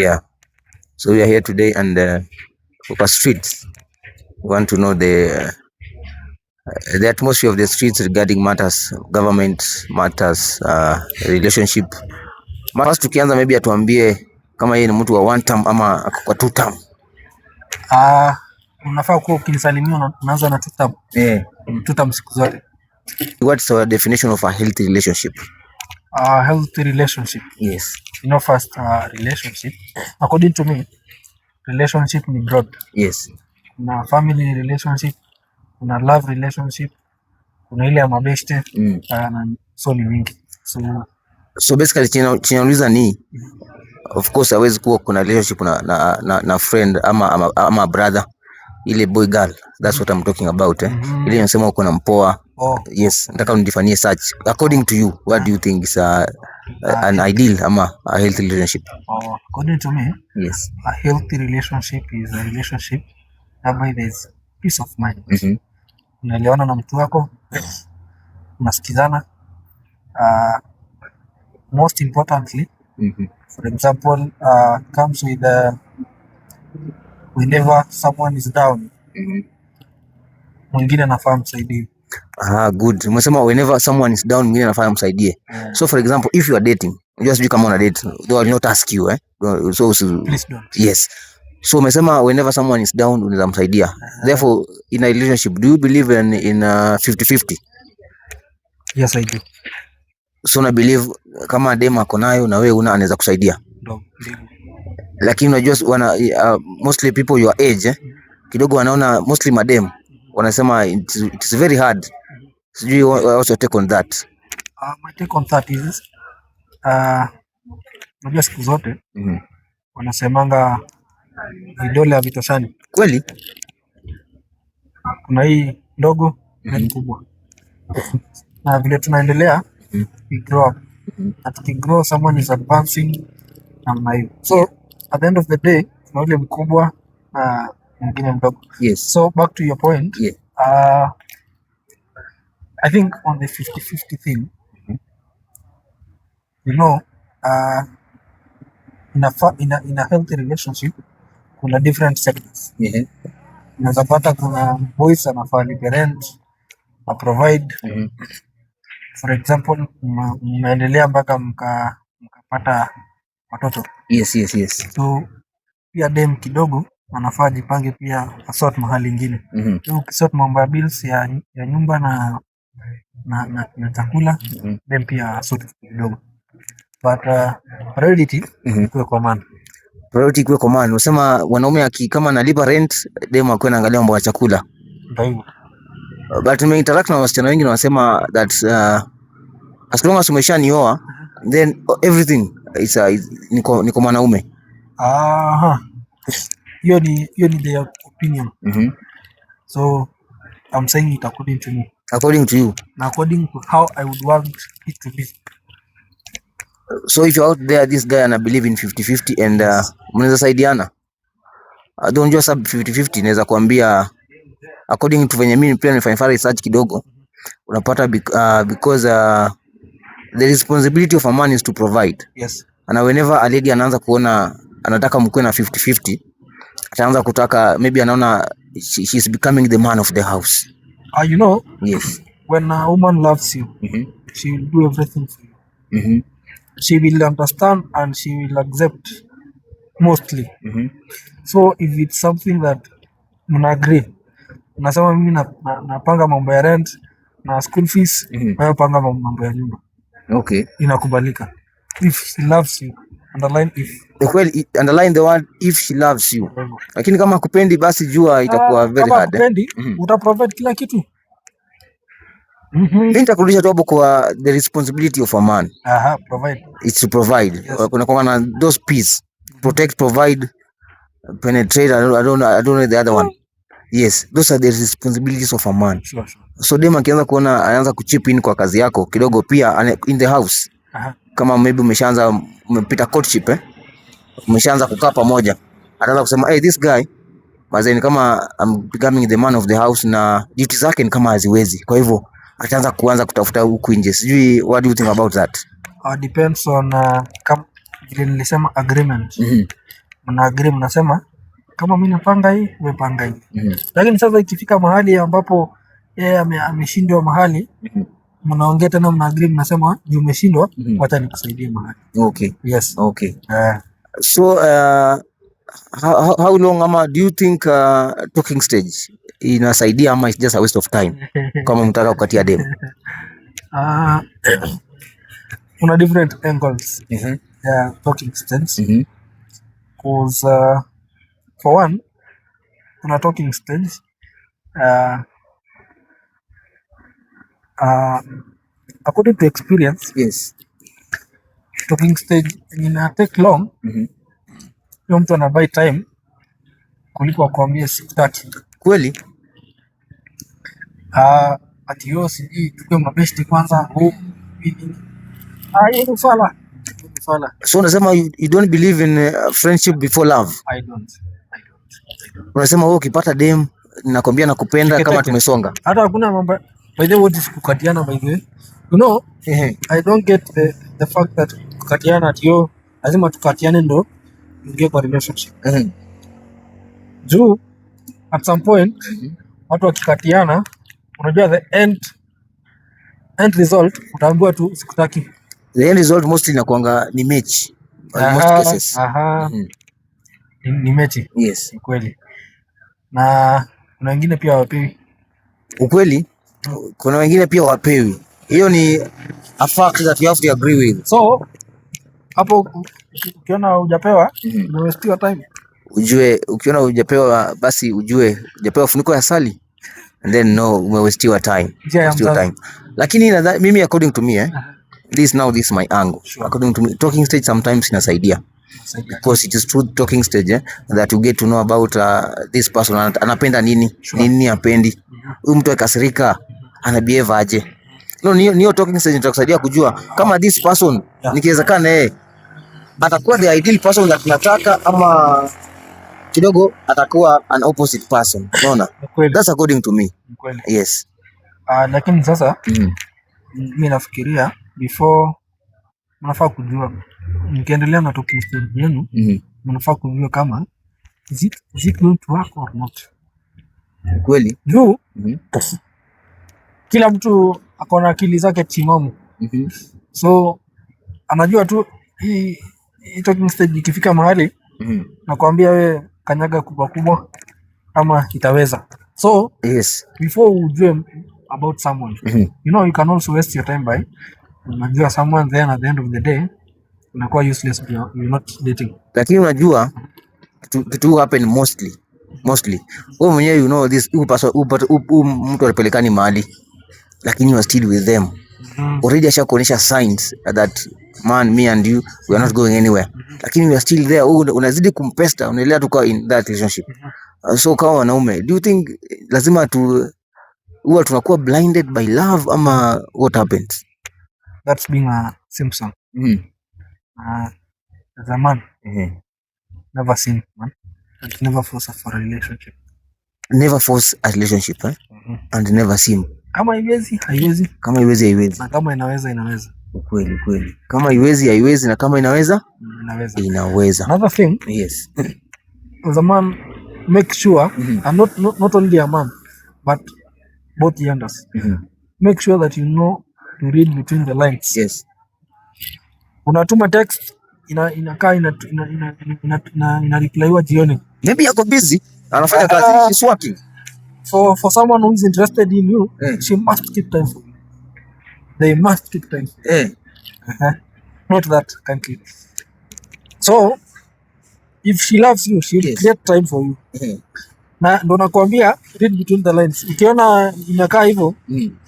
Yeah. So we are here today and for streets. We want to know the atmosphere of the streets regarding matters, government matters, relationship. First tukianza maybe atuambie kama yeye ni mtu wa one term ama ako kwa two term. Unafaa kuwa ukinisalimia unaanza na two term. Two term siku zote. What's the definition of a healthy relationship? A healthy relationship. Yes. First, relationship. According to me, relationship ni broad. Yes. Kuna family relationship, kuna love relationship, kuna ile ya mabeshte, na so ni mingi. So basically chinauliza ni of course hawezi kuwa kuna relationship na friend ama brother, ile boy girl, that's what I'm talking about ile inasema uko na mpoa. Yes, nataka unidefine such according to you, what do you think is an ideal ama a healthy relationship? According to me, yes, a healthy relationship is a relationship whereby there's peace of mind. Unaelewana na mtu wako, unasikizana, most importantly, for example, comes with whenever someone is down, mwingine anafaa msaidie. Good. Umesema whenever someone is down, mwingine anafaa msaidie. So for example, if you are dating, just come on a date, they will not ask you so please don't. Yes. So umesema whenever someone is down, unaweza msaidia. Therefore, in a relationship, do you believe in 50-50? Yes, I do. So na believe kama dema ako nayo na wewe anaweza kusaidia. No. Lakini unajua mostly people your age kidogo wanaona, mostly madem wanasema it's very hard. Sijui what's your take on that? My take on that is unajua siku zote wanasemanga vidole havitoshani. Kweli? Kuna hii ndogo na kubwa. Na vile tunaendelea we grow up. At we grow, someone is advancing namna hiyo. So at the end of the day kuna ule mkubwa na mwingine mdogo. Yes. So back to your point. Yeah. I think on the 50-50 thing, you know, in a healthy relationship kuna different sectors. Unaweza pata kuna boys anafaa lipe rent, a provide. For example, mnaendelea mpaka mkapata watoto. Yes. So pia dem kidogo anafaa jipange pia asort mahali ingine. So ukisort mambo ya bills ya nyumba na chakula, dem pia asort kidogo. But priority ikuwe kwa man. Priority ikuwe kwa man. Unasema wanaume kama analipa rent, dem akuwe anaangalia mambo ya chakula. Ndio hivyo. But me interact na wasichana wengi na wanasema that as long as umeshanioa then everything ni kwa mwanaume. Hiyo ni their opinion. So I'm saying it according to me. According to you. According to how I would want it to be. So if you're out there, this guy and I believe in 50-50 and mnaweza saidiana. Don't just sub 50-50, naweza kuambia according to venye mimi pia nifanya research kidogo, unapata because the responsibility of a man is to provide. Yes. And whenever a lady anaanza kuona anataka mkue na 50-50, ataanza kutaka, maybe anaona she's becoming the man of the house. You know, yes, when a woman loves you, she will do everything for you. She will understand and she will accept mostly. So if it's something that mna agree, unasema mimi napanga mambo ya rent na school fees, wewe panga mambo ya nyumba. Okay. Inakubalika. If she loves you, underline if. Underline the word if she loves you. Lakini kama kupendi basi jua itakuwa very hard. Kama kupendi, utaprovide kila kitu. Mimi nitakurudisha tu hapo kwa the responsibility of a man. Provide. It's to provide. Yes. Kuna kwa na those pieces. Protect, provide, penetrate, I don't know the other one. Yes, those are the responsibilities of a man. Sure. So dem akianza kuona anaanza kuchip in kwa kazi yako kidogo pia in the house. Kama maybe umepita courtship umeshaanza kukaa pamoja, ataanza kusema hey, this guy mazeni kama I'm becoming the man of the house na duty zake ni kama haziwezi. Kwa hivyo kuanza kutafuta huku nje. Sijui, what do you think about that? Depends on ile nilisema agreement. Mna agree, mnasema kama mimi napanga hii, wewe panga hii. Lakini sasa ikifika mahali ambapo yeye ameshindwa mahali, mnaongea tena, mna agree, mnasema juu umeshindwa, wacha nikusaidie mahali. Okay. Yes. Okay. So how long ama do you think talking stage inasaidia ama it's just a waste of time kama mtaka kukatia demo? Kuna different angles. Talking stage. Because for one, kuna talking stage according to experience. Yes. Talking stage ina take long. Hiyo mtu anabuy time kuliko akwambie sikutaki. Kweli? Ati yo sijui tukiwa mabeshti kwanza huu nini. Hiyo fala. So unasema you don't believe in friendship before love? I don't. Unasema wewe ukipata dem nakwambia nakupenda kama tumesonga. Hata hakuna mambo. By the way, what is kukatiana by the way? You know, I don't get the fact that kukatiana ati yo lazima tukatiane ndo ingie kwa relationship. Juu at some point watu wakikatiana, unajua the end result utaambiwa tu sikutaki. The end result mostly inakuanga ni match in most cases. Ni mechi. Yes. Kweli. Na kuna wengine pia wapewi. Ukweli? Kuna wengine pia wapewi. Hiyo ni a fact that you have to agree with. So hapo ukiona hujapewa, waste your time. Ujue ukiona hujapewa basi ujue hujapewa funiko ya asali, and then no, umewaste your time. Lakini mimi according to me this is my angle. Sure. According to me, talking stage sometimes inasaidia. Because it is through talking stage that you get to know about this person, anapenda nini, nini apendi. Huyu mtu akasirika ana behave aje. No, niyo talking stage itakusaidia kujua kama this person nikiwezekana yeye atakuwa the ideal person that tunataka ama kidogo atakuwa an opposite person. Unaona? That's according to me. Yes. Lakini sasa mimi nafikiria before mnafaa kujua mkiendelea na talking stage yenu, mnafaa kujua kama is it going to work or not. Kweli? Juu kila mtu akona akili zake timamu. So anajua tu hii talking stage ikifika mahali nakwambia wewe kanyaga kubwa ama itaweza. So yes, before ujue about someone, you know, you can also waste your time by unajua someone then at the end of the day unakuwa useless, you're not dating. Lakini unajua kitu happen mostly wewe mwenyewe you know this mtu alipelekani mahali lakini you are still with them. Already ashakuonyesha signs that man, me and you we are not going anywhere, lakini we are still there. Unazidi kumpesta, unaendelea tuka in that relationship. So kama wanaume, do you think lazima huwa tunakuwa blinded by love ama what happens? That's being a Simpson. As a man, never seen man, and never force for a relationship. Never force a relationship, and never sim. Kama haiwezi haiwezi, kama haiwezi, na kama inaweza. Kweli. Kama haiwezi, na kama inaweza. Another thing, yes, as a man, make sure, and not only a man, but both genders, make sure that you know to read between the lines. Yes. Unatuma text inakaa ina replyiwa jioni. Maybe yako busy, anafanya kazi, she's working. For someone who is interested in you, she must keep time for you. They must keep time. Not that country. So if she loves you, she will create time for you. Na ndo nakwambia read between the lines. Ukiona inakaa hivyo,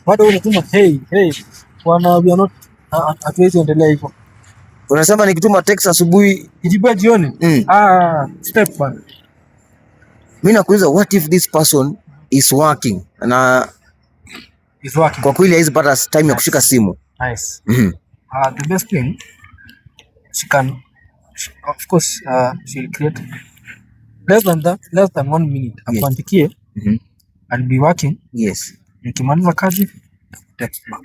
bado unatuma hey wana we are not hatuwezi endelea hivyo. Unasema nikituma text asubuhi ijibu jioni. Step one. Mimi nakuuliza, what if this person is working na is working, kwa kweli haizi pata time ya kushika simu? Nice. The best thing she can, of course, she'll create less than 1 minute. Akuandikie, I'll be working. Yes. Nikimaliza kazi text back.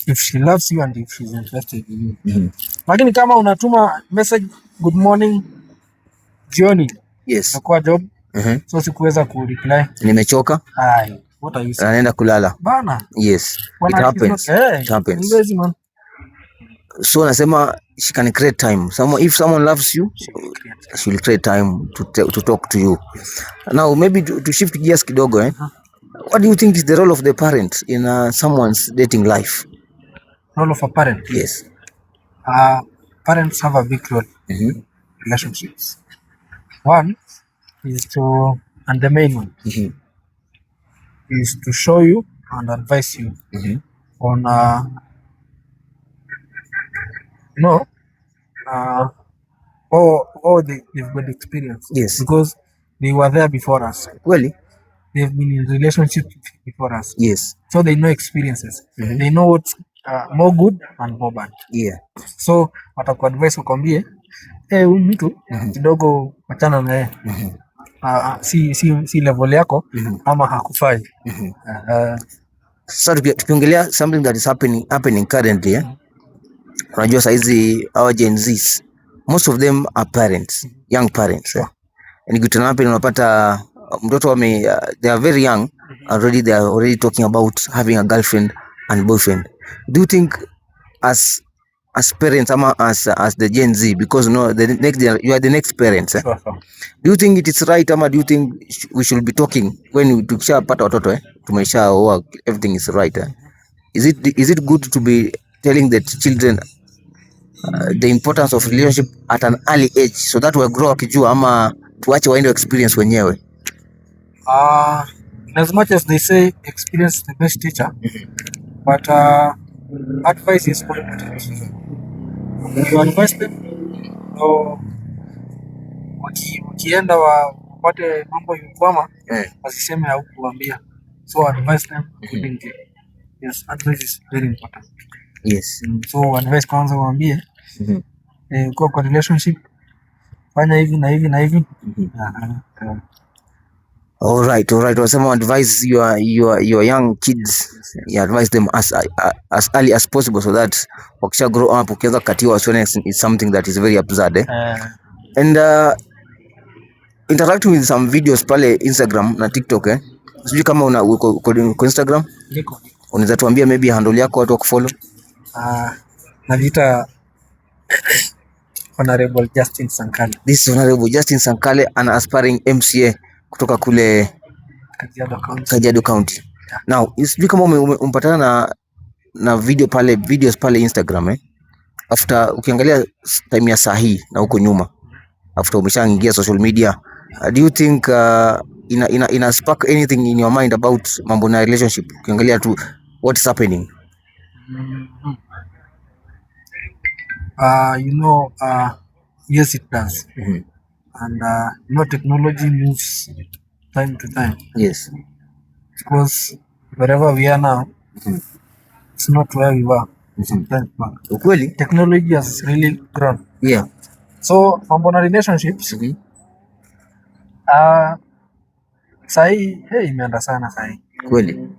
if she loves you and if she's interested in you. Lakini kama unatuma message good morning jioni, Yes. nakuwa job, so sikuweza ku reply, nimechoka, what are you saying? naenda kulala Bana. Yes, it happens. It happens. Lazy man. So nasema she can create time. If someone loves you, she will create time to talk to you. Now maybe to shift gears kidogo, what do you think is the role of the parent in someone's dating life? Role of a parent? Yes. Parents have a big role in relationships. One is to, and the main one, is to show you and advise you on they've got experience. Yes. Because they were there before us. Really? They've been in relationships before us. Yes. So they know experiences. They know what's more good and more bad. Yeah. So watakuadvise wakwambie, huyu mtu kidogo wachana na yeye. Si level yako ama hakufai. Sasa tukiongelea something that is happening currently, unajua saizi our Gen Zs, most of them are parents, young parents. And nikutana hapo unapata mtoto they are very young already, they are already talking about having a girlfriend and boyfriend. Do you think as parents ama as the Gen Z, because you are the next parents, Sure. do you think it is right ama do you think we should be talking when tukishapata watoto tumeshaoa, everything is right? Is it good to be telling the children the importance of relationship at an early age so that we grow wakijua ama tuache waende experience wenyewe? As much as they say experience is the best teacher, but advice is more important. You advise them, so wakienda wapate mambo yukwama, wasiseme haukuambia. So advise them accordingly. Yes, advice is very important. Yes. So advice kwanza waambie, kwa relationship fanya hivi na hivi na hivi. All right. Wasema advise your young kids, you advise them as early as possible so that wakisha grow up ukianza katiwa wasione it's something that is very absurd. And interacting with some videos pale Instagram na TikTok. Sijui kama uko Instagram? Niko. Unaweza tuambia maybe handle yako watu wakufollow? Najiita Honorable Justin Sankale. This is Honorable Justin Sankale, an aspiring MCA kutoka kule Kajiado County. Now, sijui kama umpatana na videos pale Instagram after ukiangalia time ya sahi na huko nyuma, after umeshaingia social media, do you think ina spark anything in your mind about mambo na relationship? Ukiangalia tu what is happening? Yes, it does. And technology moves time to time. Yes. Because wherever we are now, it's not where we were some time back. Really? Technology has really grown. Yeah. So mambo na relationships, sahi imeenda sana sahi. Kweli.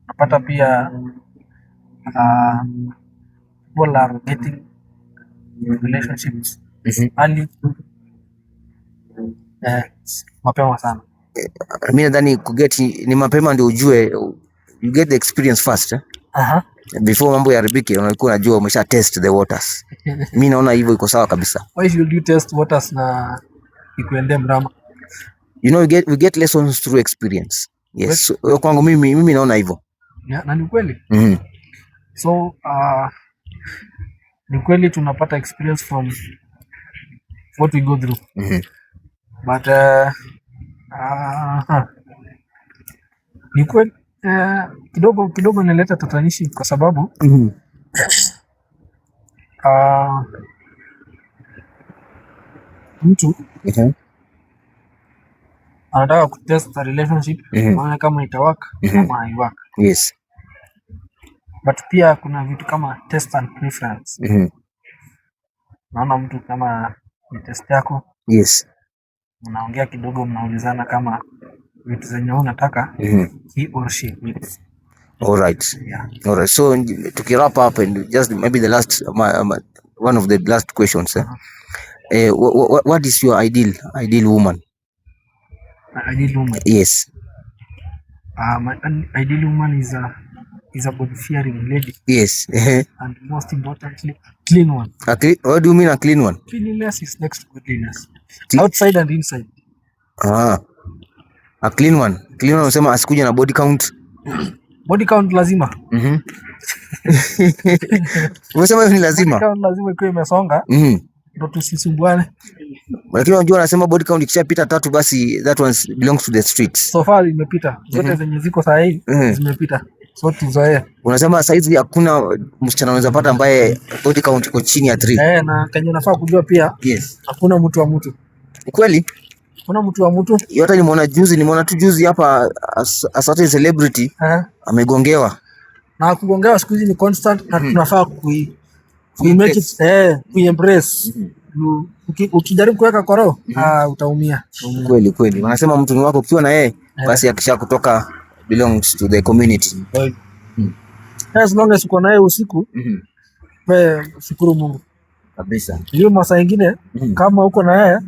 Napata pia people are getting relationships early, mapema sana. Mimi nadhani ni mapema ndio ujue, you get the experience first. Before mambo yaribike, unakuwa unajua umesha test the waters. Mimi naona hivyo iko sawa kabisa. Why should you test waters na ikuende mrama? We get lessons through experience. Yes. So, kwangu mimi naona hivyo. Na ni kweli. So ni kweli tunapata experience from what we go through. But ni kweli kidogo nileta tatanishi kwa sababu mtu anataka kutest a relationship maana kama itawaka ama haiwaka. Yes. But pia kuna vitu kama test and preference. Naona mtu kama ni test yako. Yes. Mnaongea kidogo, mnaulizana kama vitu zenye unataka he or she needs. All right. Yeah. All right. So to wrap up and just maybe the last one of the last questions. What is your ideal woman? My ideal woman. Yes. My ideal woman is a God-fearing lady. Yes. And most importantly, a clean one. What do you mean a clean one? Cleanliness is next to godliness. Outside and inside. A clean one. Clean one unasema asikuja na body count. Body count lazima. Unasema hiyo ni lazima. Body count lazima ikuwe imesonga. Ndio tusisumbuane. Lakini unajua anasema body count ikishapita 3 basi that one belongs to the streets. So far imepita. Zote zenye ziko saa hii zimepita. So tuzoee. Unasema saizi hakuna msichana anaweza pata ambaye body count iko chini ya 3. Na kenye unafaa kujua pia. Yes. Hakuna mtu wa mtu. Ukweli? Kuna mtu wa mtu. Yote nimeona tu juzi hapa a certain celebrity amegongewa. Na kugongewa siku hizi ni constant na tunafaa make it embrace. Ukijaribu kuweka kwa roho utaumia. Kweli. Wanasema mtu ni wako ukiwa na yeye basi akisha kutoka belongs to the community. As long as uko na yeye usiku wewe shukuru Mungu. Kabisa. Hiyo masaa mengine kama uko na yeye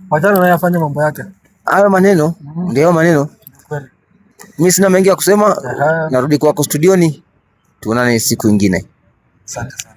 wachana naye afanye mambo yake. Hayo maneno ndio maneno. Kweli. Mimi sina mengi ya kusema. Narudi kwako studioni. Tuonane siku nyingine. Asante sana.